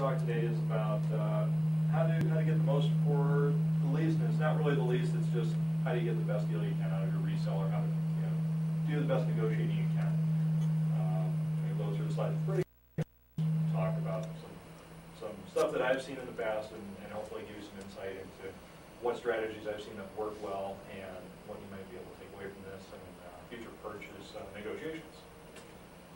talk today is about how to get the most for the least, and it's not really the least, it's just how do you get the best deal you can out of your reseller, how to do the best negotiating you can. Go through the slides pretty talk about some stuff that I've seen in the past and hopefully give you some insight into what strategies I've seen that work well and what you might be able to take away from this and future purchase negotiations.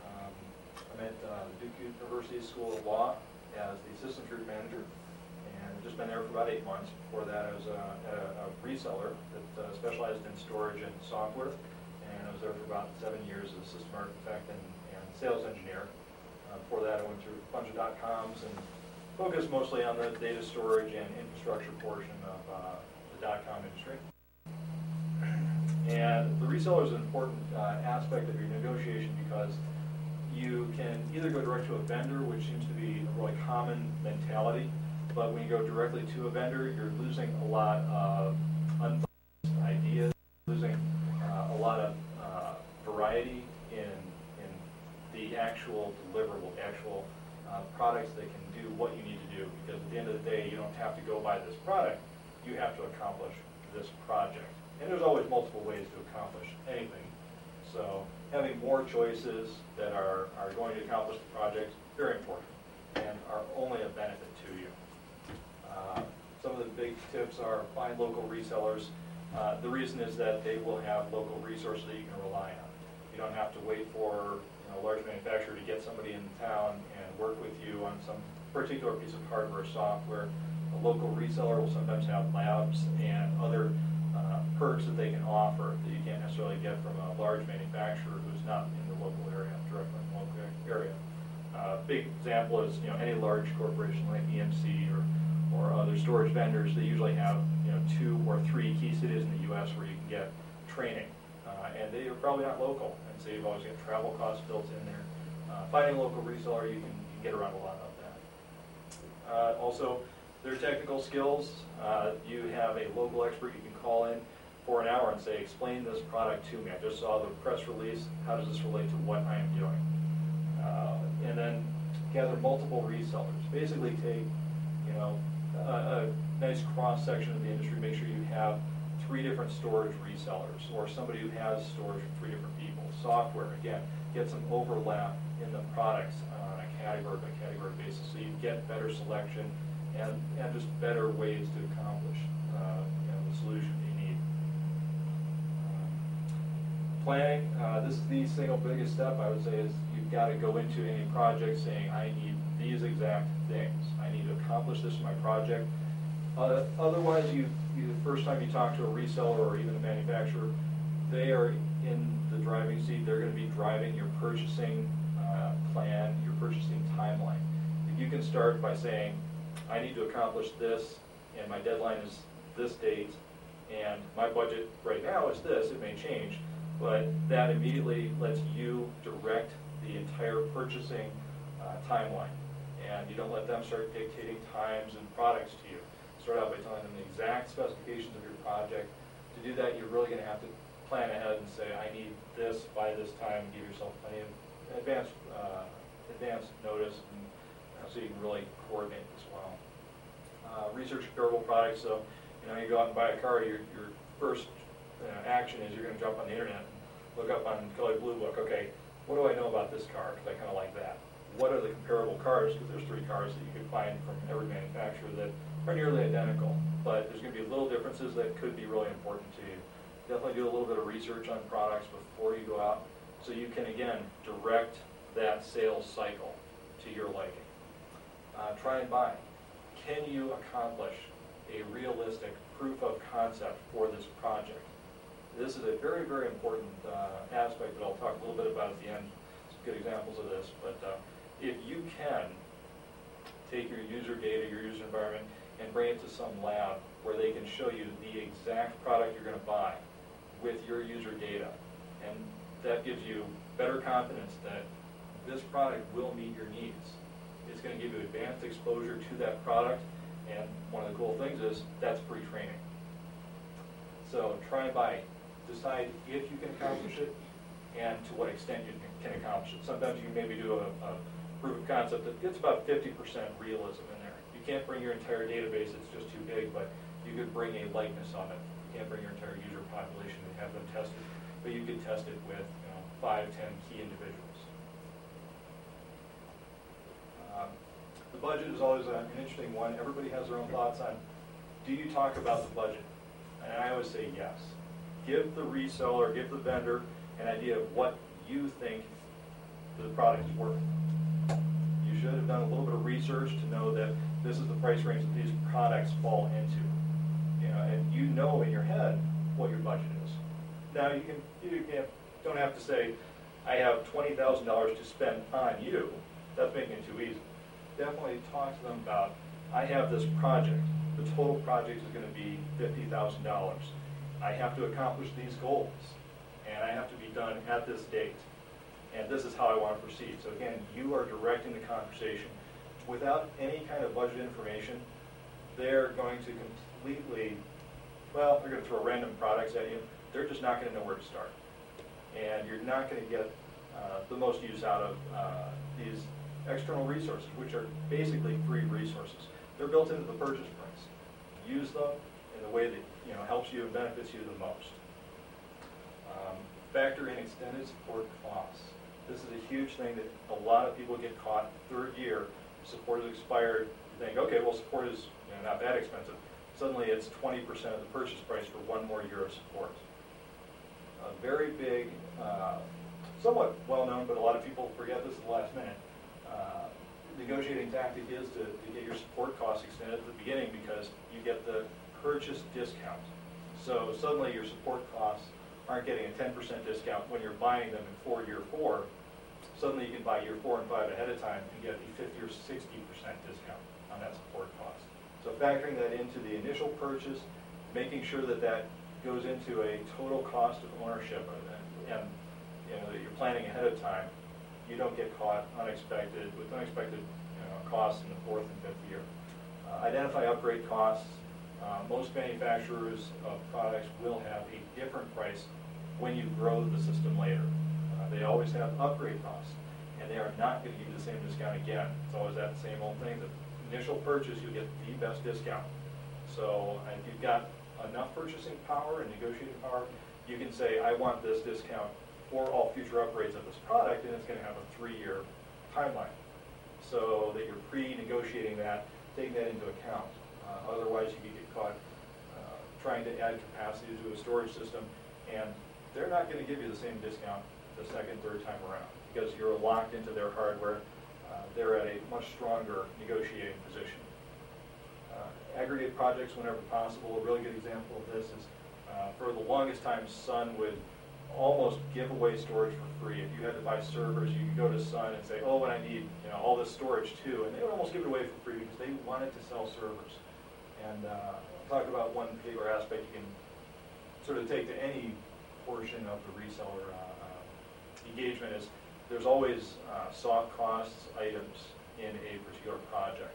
I'm at Duke University School of Law as the assistant group manager, and I've just been there for about 8 months. Before that, I was a reseller that specialized in storage and software, and I was there for about 7 years as a system architect and sales engineer. Before that, I went through a bunch of .coms and focused mostly on the data storage and infrastructure portion of the .com industry. And the reseller is an important aspect of your negotiation because you can either go direct to a vendor, which seems to be a really common mentality, but when you go directly to a vendor, you're losing a lot of unthought ideas, losing a lot of variety in the actual deliverable, the actual products that can do what you need to do, because at the end of the day, you don't have to go buy this product, you have to accomplish this project. And there's always multiple ways to accomplish anything. So having more choices that are going to accomplish the project, very important, and are only a benefit to you. Some of the big tips are find local resellers. The reason is that they will have local resources that you can rely on. You don't have to wait for a large manufacturer to get somebody in town and work with you on some particular piece of hardware or software. A local reseller will sometimes have labs and other perks that they can offer that you can't necessarily get from a large manufacturer who's not in the local area, directly in the local area. Big example is any large corporation like EMC or other storage vendors. They usually have 2 or 3 key cities in the U.S. where you can get training, and they are probably not local, and so you've always got travel costs built in there. Finding a local reseller, you can get around a lot of that. Also, their technical skills. You have a local expert you can call in for an hour and say, explain this product to me. I just saw the press release. How does this relate to what I am doing? And then gather multiple resellers. Basically take a nice cross-section of the industry. Make sure you have 3 different storage resellers or somebody who has storage for 3 different people. Software, again, get some overlap in the products on a category-by-category basis so you get better selection and just better ways to accomplish the solution you need. Planning, this is the single biggest step I would say is you've got to go into any project saying I need these exact things. I need to accomplish this in my project. Otherwise, the first time you talk to a reseller or even a manufacturer, they are in the driving seat. They're going to be driving your purchasing plan, your purchasing timeline. If you can start by saying, I need to accomplish this, and my deadline is this date, and my budget right now is this, it may change, but that immediately lets you direct the entire purchasing timeline. And you don't let them start dictating times and products to you. Start out by telling them the exact specifications of your project. To do that, you're really going to have to plan ahead and say, I need this by this time. Give yourself plenty of advance notice, and so you can really coordinate this well. Research comparable products. So, you go out and buy a car. Your first action is you're going to jump on the internet and look up on Kelley Blue Book. Okay, what do I know about this car? Because I kind of like that. What are the comparable cars? Because there's 3 cars that you can find from every manufacturer that are nearly identical, but there's going to be little differences that could be really important to you. Definitely do a little bit of research on products before you go out so you can, again, direct that sales cycle to your liking. Try and buy. Can you accomplish a realistic proof of concept for this project? This is a very, very important aspect that I'll talk a little bit about at the end. Some good examples of this, but if you can take your user data, your user environment, and bring it to some lab where they can show you the exact product you're going to buy with your user data, and that gives you better confidence that this product will meet your needs. It's going to give you advanced exposure to that product, and one of the cool things is that's free training. So try and buy. Decide if you can accomplish it and to what extent you can accomplish it. Sometimes you maybe do a proof of concept that gets about 50% realism in there. You can't bring your entire database, it's just too big, but you could bring a likeness on it. You can't bring your entire user population and have them tested, but you could test it with 5, 10 key individuals. The budget is always an interesting one. Everybody has their own thoughts on, do you talk about the budget? And I always say yes. Give the reseller, give the vendor an idea of what you think the product is worth. You should have done a little bit of research to know that this is the price range that these products fall into. And you know in your head what your budget is. Now you don't have to say, I have $20,000 to spend on you. That's making it too easy. Definitely talk to them about, I have this project. The total project is going to be $50,000. I have to accomplish these goals, and I have to be done at this date. And this is how I want to proceed. So again, you are directing the conversation. Without any kind of budget information, they're going to completely, well, they're going to throw random products at you. They're just not going to know where to start. And you're not going to get the most use out of these external resources, which are basically free resources. They're built into the purchase price. Use them in a way that helps you and benefits you the most. Factor in extended support costs. This is a huge thing that a lot of people get caught. Third year, support is expired. You think, okay, well, support is not that expensive. Suddenly it's 20% of the purchase price for one more year of support. A very big, somewhat well-known, but a lot of people forget this at the last minute, negotiating tactic is to get your support costs extended at the beginning because you get the purchase discount. So suddenly your support costs aren't getting a 10% discount when you're buying them in year 4. Suddenly you can buy year 4 and 5 ahead of time and get a 50 or 60% discount on that support cost. So factoring that into the initial purchase, making sure that that goes into a total cost of ownership and that you're planning ahead of time. You don't get caught with unexpected costs in the 4th and 5th year. Identify upgrade costs. Most manufacturers of products will have a different price when you grow the system later. They always have upgrade costs, and they are not going to give you the same discount again. It's always that same old thing. The initial purchase, you get the best discount. So if you've got enough purchasing power and negotiating power, you can say, I want this discount for all future upgrades of this product, and it's going to have a 3-year timeline. So that you're pre-negotiating that, taking that into account. Otherwise, you could get caught trying to add capacity to a storage system, and they're not going to give you the same discount the second, third time around because you're locked into their hardware. They're at a much stronger negotiating position. Aggregate projects whenever possible. A really good example of this is for the longest time, Sun would almost give away storage for free. If you had to buy servers, you could go to Sun and say, oh, and I need all this storage too, and they would almost give it away for free because they wanted to sell servers. And I'll talk about one particular aspect you can sort of take to any portion of the reseller engagement is there's always soft costs items in a particular project.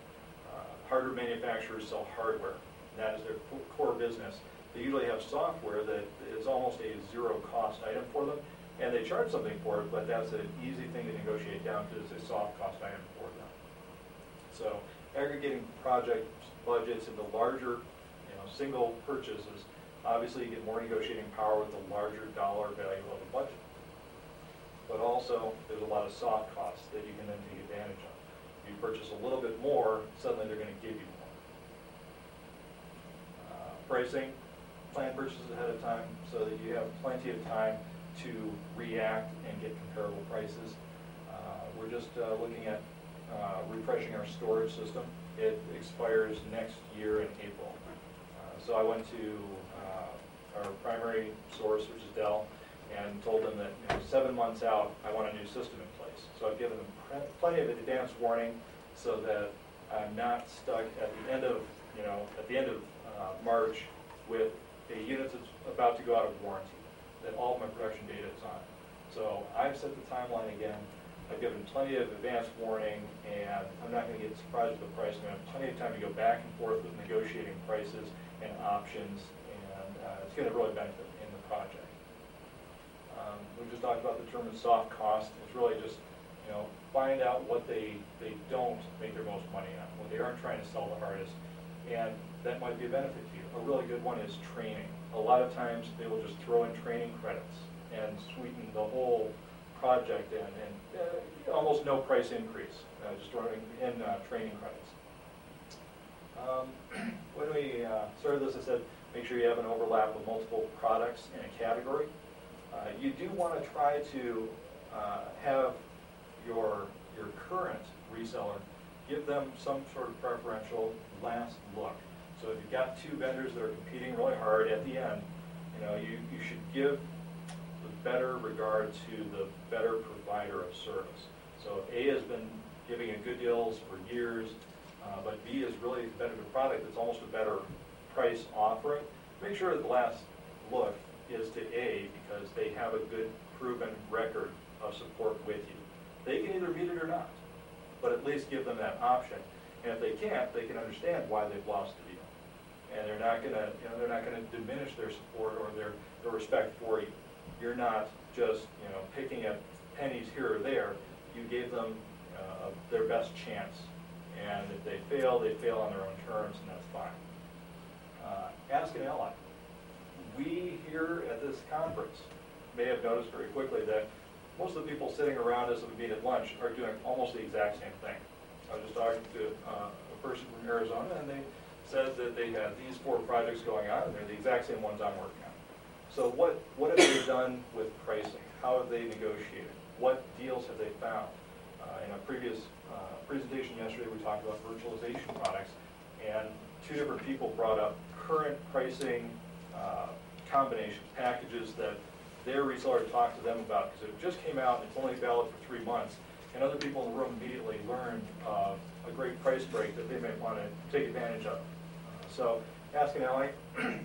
Hardware manufacturers sell hardware. That is their core business. They usually have software that is almost a zero cost item for them, and they charge something for it, but that's an easy thing to negotiate down because it's a soft cost item for them. So aggregating project budgets into larger single purchases, obviously you get more negotiating power with the larger dollar value of the budget. But also there's a lot of soft costs that you can then take advantage of. If you purchase a little bit more, suddenly they're going to give you more. Pricing. Plan purchases ahead of time so that you have plenty of time to react and get comparable prices. We're just looking at refreshing our storage system. It expires next year in April. So I went to our primary source, which is Dell, and told them that 7 months out, I want a new system in place. So I've given them plenty of advance warning so that I'm not stuck at the end of March with a unit that's about to go out of warranty, that all of my production data is on. So I've set the timeline again. I've given plenty of advance warning, and I'm not going to get surprised with the price. I'm going to have plenty of time to go back and forth with negotiating prices and options, and it's going to really benefit in the project. We just talked about the term of soft cost. It's really just find out what they don't make their most money on, what they aren't trying to sell the hardest, and that might be a benefit to you. A really good one is training. A lot of times they will just throw in training credits and sweeten the whole project in, and almost no price increase, just throwing in training credits. When we started this, I said make sure you have an overlap with multiple products in a category. You do want to try to have your current reseller give them some sort of preferential last look. So if you've got two vendors that are competing really hard at the end, you should give the better regard to the better provider of service. So if A has been giving you good deals for years, but B is really a competitive product that's almost a better price offering, make sure that the last look is to A because they have a good proven record of support with you. They can either meet it or not, but at least give them that option. And if they can't, they can understand why they've lost the deal. And they're not going to diminish their support or their respect for you. You're not just picking at pennies here or there. You gave them their best chance, and if they fail on their own terms, and that's fine. Ask an ally. We here at this conference may have noticed very quickly that most of the people sitting around us that we meet at lunch are doing almost the exact same thing. I was just talking to a person from Arizona, and they said that they had these 4 projects going on, and they're the exact same ones I'm working on. So what have they done with pricing? How have they negotiated? What deals have they found? In a previous presentation yesterday, we talked about virtualization products, and 2 different people brought up current pricing combinations, packages that their reseller talked to them about because it just came out and it's only valid for 3 months, and other people in the room immediately learned a great price break that they may want to take advantage of. So ask an ally.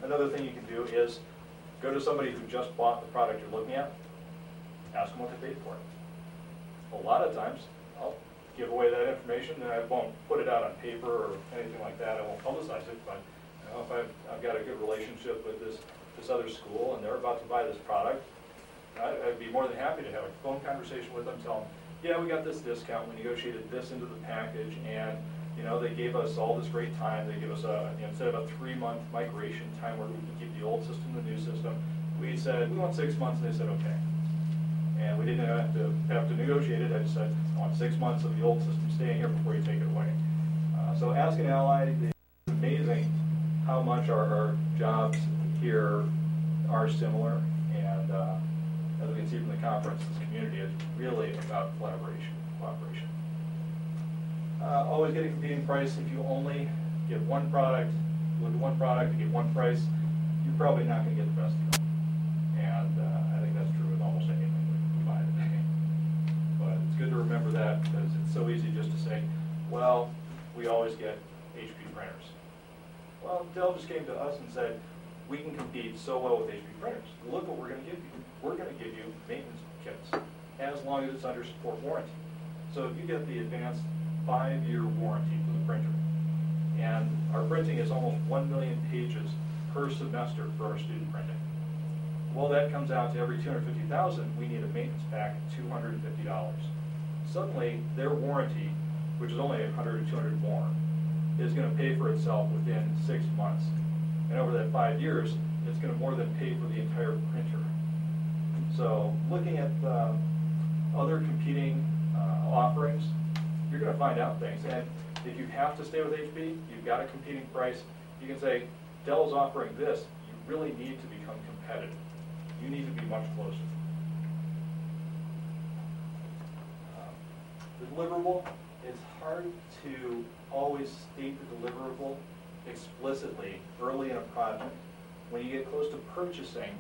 Another thing you can do is go to somebody who just bought the product you're looking at, ask them what they paid for it. A lot of times I'll give away that information, and I won't put it out on paper or anything like that. I won't publicize it, but if I've got a good relationship with this other school and they're about to buy this product, I'd be more than happy to have a phone conversation with them, tell them, yeah, we got this discount, we negotiated this into the package, and they gave us all this great time. They gave us instead of a 3-month migration time where we could keep the old system and the new system, we said we want 6 months, and they said okay. And we didn't have to negotiate it. I just said I want 6 months of the old system staying here before you take it away. So ask an ally. It's amazing how much our jobs here are similar, and as we can see from the conference, this community is really about collaboration. Always get a competing price. If you only get one product, with one product to get one price, you're probably not going to get the best deal. And I think that's true with almost anything we buy today. But it's good to remember that because it's so easy just to say, well, we always get HP printers. Well, Dell just came to us and said, we can compete so well with HP printers. Look what we're going to give you. We're going to give you maintenance kits as long as it's under support warranty. So if you get the advanced 5-year warranty for the printer, and our printing is almost 1 million pages per semester for our student printing. Well, that comes out to every $250,000, we need a maintenance pack at $250. Suddenly, their warranty, which is only 100 or 200 more, is going to pay for itself within 6 months. And over that 5 years, it's going to more than pay for the entire printer. So looking at other competing offerings, you're going to find out things. And if you have to stay with HP, you've got a competing price, you can say, Dell's offering this, you really need to become competitive. You need to be much closer. The deliverable, it's hard to always state the deliverable explicitly early in a project. When you get close to purchasing,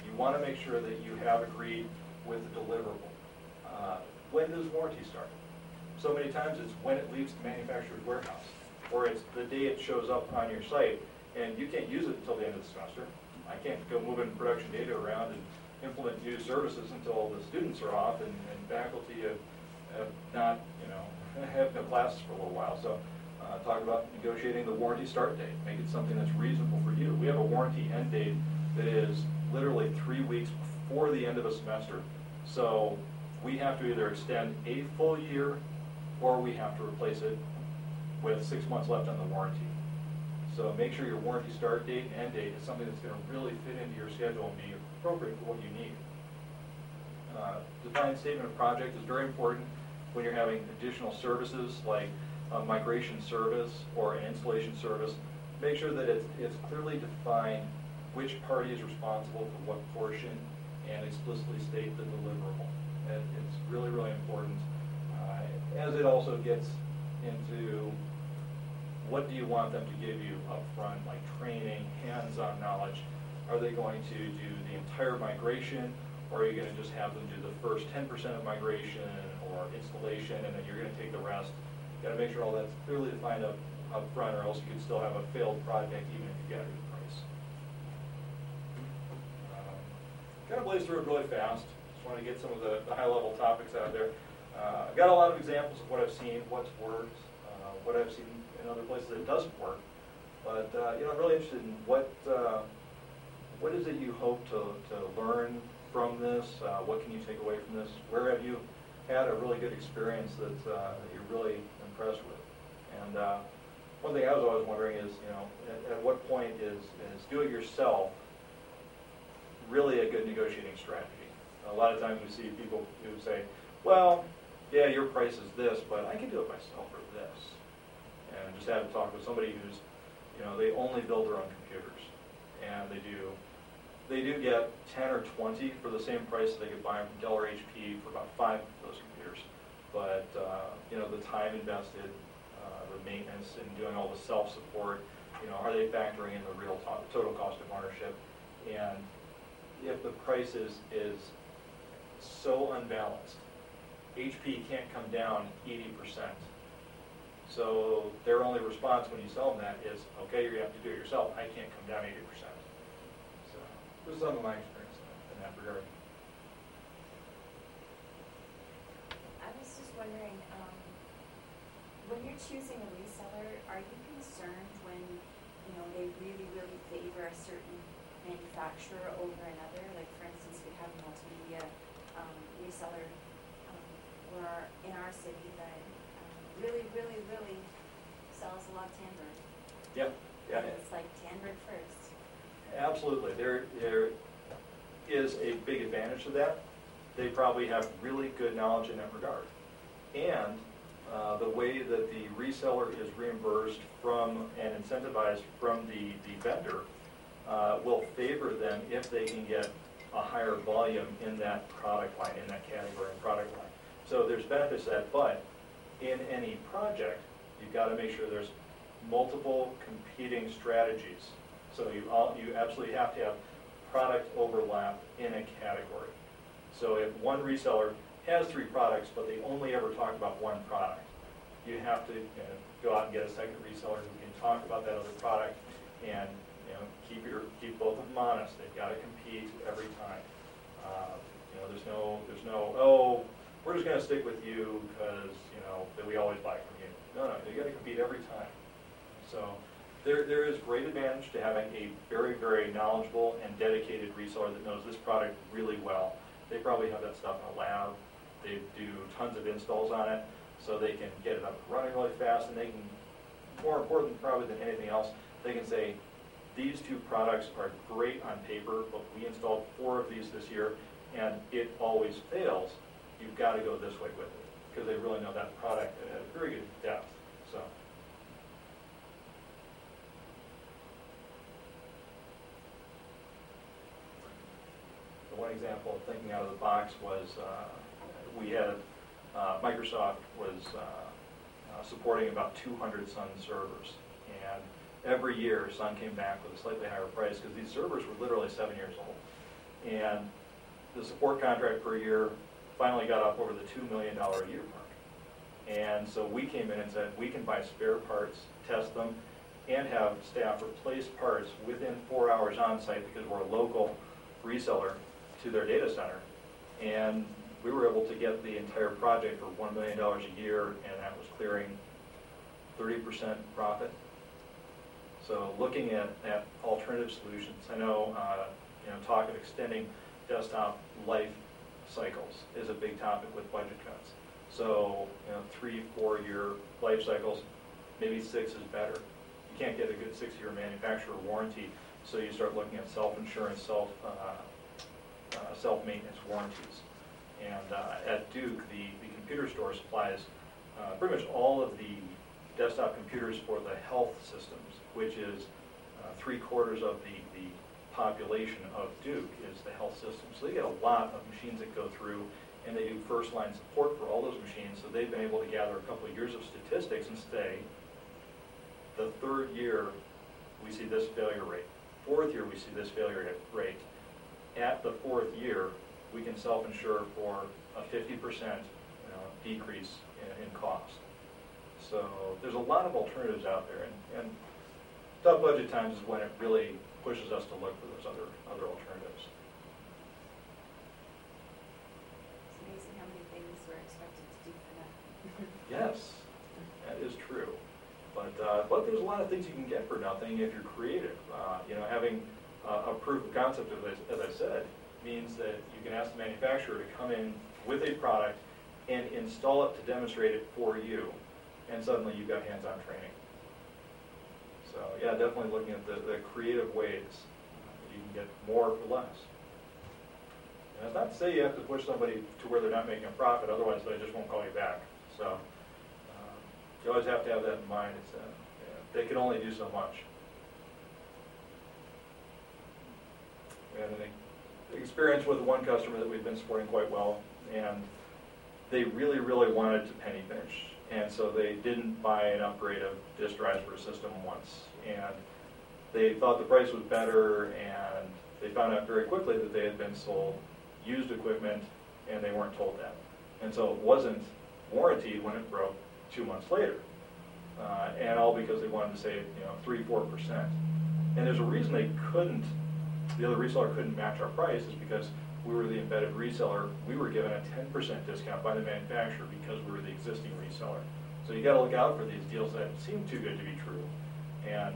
you want to make sure that you have agreed with the deliverable. When does warranty start? So many times it's when it leaves the manufacturer's warehouse, or it's the day it shows up on your site, and you can't use it until the end of the semester. I can't go moving production data around and implement new services until the students are off and faculty have not, have no classes for a little while. So talk about negotiating the warranty start date. Make it something that's reasonable for you. We have a warranty end date that is literally 3 weeks before the end of a semester. So we have to either extend a full year or we have to replace it with 6 months left on the warranty. So make sure your warranty start date and end date is something that's going to really fit into your schedule and be appropriate for what you need. Defined statement of project is very important when you're having additional services like a migration service or an installation service. Make sure that it's clearly defined which party is responsible for what portion and explicitly state the deliverable. And it's really, really important as it also gets into what do you want them to give you up front, like training, hands-on knowledge. Are they going to do the entire migration, or are you going to just have them do the first 10% of migration or installation, and then you're going to take the rest? You got to make sure all that's clearly defined up front, or else you could still have a failed project even if you get a good price. Kind of blaze through it really fast. Just want to get some of the high-level topics out there. I've got a lot of examples of what I've seen, what's worked, what I've seen in other places that doesn't work. But you know, I'm really interested in what is it you hope to learn from this? What can you take away from this? Where have you had a really good experience that you're really impressed with? And one thing I was always wondering is, you know, at what point is do-it-yourself really a good negotiating strategy? A lot of times we see people who say, well, yeah, your price is this, but I can do it myself for this. And just had to talk with somebody who's, you know, they only build their own computers, and they do get 10 or 20 for the same price that they could buy them from Dell or HP for about 5 of those computers. But you know, the time invested, the maintenance, and doing all the self-support, you know, are they factoring in the real total cost of ownership? And if the price is so unbalanced, HP can't come down 80%. So their only response when you sell them that is, okay, you're going to have to do it yourself. I can't come down 80%. So this is some of my experience in that regard. I was just wondering, when you're choosing a reseller, are you concerned when, you know, they really, really favor a certain manufacturer over another? Like, for instance, we have a multimedia reseller in our city that really, really, really sells a lot of Tanberg. Yeah, yeah. And it's like Tanberg first. Absolutely. There is a big advantage to that. They probably have really good knowledge in that regard. And the way that the reseller is reimbursed from and incentivized from the vendor will favor them if they can get a higher volume in that product line, in that category and product line. So there's benefits to that, but in any project, you've got to make sure there's multiple competing strategies. So you absolutely have to have product overlap in a category. So if one reseller has 3 products, but they only ever talk about one product, you have to go out and get a second reseller who can talk about that other product and keep both of them honest. They've got to compete every time. There's no oh, we're just going to stick with you because that we always buy from you. No, you got to compete every time. So there is great advantage to having a very, very knowledgeable and dedicated reseller that knows this product really well. They probably have that stuff in a lab. They do tons of installs on it, so they can get it up and running really fast, and they can, more important probably than anything else, they can say, these 2 products are great on paper, but we installed 4 of these this year, and it always fails. You've got to go this way with it, because they really know that product at a very good depth. So. The one example, thinking out of the box, was we had Microsoft was supporting about 200 Sun servers, and every year Sun came back with a slightly higher price because these servers were literally 7 years old, and the support contract per year finally got up over the $2 million a year mark. And so we came in and said, we can buy spare parts, test them, and have staff replace parts within 4 hours on site because we're a local reseller to their data center. And we were able to get the entire project for $1 million a year, and that was clearing 30% profit. So looking at alternative solutions, I know, talk of extending desktop life cycles is a big topic with budget cuts. So, 3-4 year life cycles, maybe 6 is better. You can't get a good 6-year manufacturer warranty, so you start looking at self-insurance, self-maintenance warranties. And at Duke, the computer store supplies pretty much all of the desktop computers for the health systems, which is 3/4 of the population of Duke is the health system. So they get a lot of machines that go through, and they do first-line support for all those machines. So they've been able to gather a couple of years of statistics and say, the 3rd year, we see this failure rate. 4th year, we see this failure rate. At the 4th year, we can self-insure for a 50% decrease in cost. So there's a lot of alternatives out there, and tough budget times is when it really pushes us to look for those other alternatives. It's amazing how many things we're expected to do for nothing. Yes, that is true. But there's a lot of things you can get for nothing if you're creative. Having a proof of concept, as I said, means that you can ask the manufacturer to come in with a product and install it to demonstrate it for you, and suddenly you've got hands-on training. So yeah, definitely looking at the creative ways you can get more for less. And it's not to say you have to push somebody to where they're not making a profit, otherwise they just won't call you back. So you always have to have that in mind. They can only do so much. We had an experience with one customer that we've been supporting quite well, and they really, really wanted to penny pinch. And so they didn't buy an upgrade of disk drives per system once. And they thought the price was better, and they found out very quickly that they had been sold used equipment, and they weren't told that. And so it wasn't warranted when it broke 2 months later. And all because they wanted to save 3-4%. And there's a reason they couldn't, the other reseller couldn't match our price, is because we were the embedded reseller. We were given a 10% discount by the manufacturer because we were the existing reseller. So you got to look out for these deals that seem too good to be true. And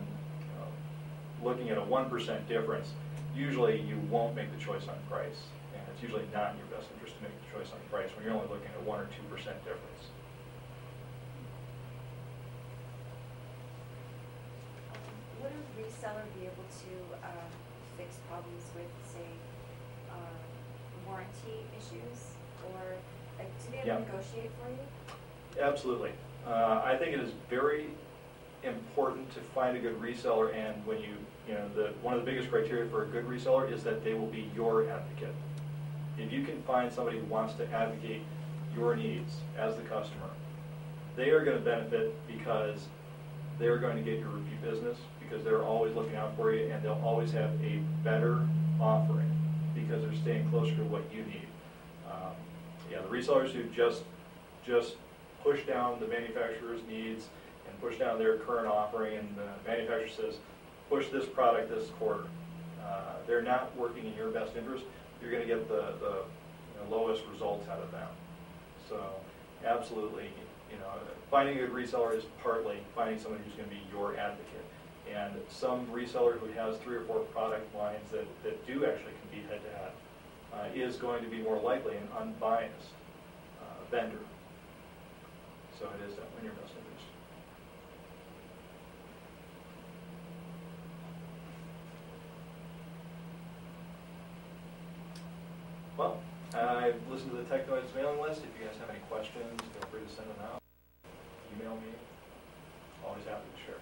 looking at a 1% difference, usually you won't make the choice on price. And it's usually not in your best interest to make the choice on price when you're only looking at 1 or 2% difference. Would a reseller be able to fix problems with, say, warranty issues, or to be able to negotiate for you? Absolutely. I think it is very important to find a good reseller, and when one of the biggest criteria for a good reseller is that they will be your advocate. If you can find somebody who wants to advocate your needs as the customer, they are going to benefit because they're going to get your repeat business, because they're always looking out for you, and they'll always have a better offering because they're staying closer to what you need. The resellers who just push down the manufacturer's needs and push down their current offering, and the manufacturer says, push this product this quarter. They're not working in your best interest. You're going to get the lowest results out of them. So absolutely, finding a good reseller is partly finding someone who's going to be your advocate. And some reseller who has 3 or 4 product lines that do actually compete head-to-head is going to be more likely an unbiased vendor. So it is definitely in your best interest. Well, I've listened to the Technoids mailing list. If you guys have any questions, feel free to send them out. Email me. Always happy to share.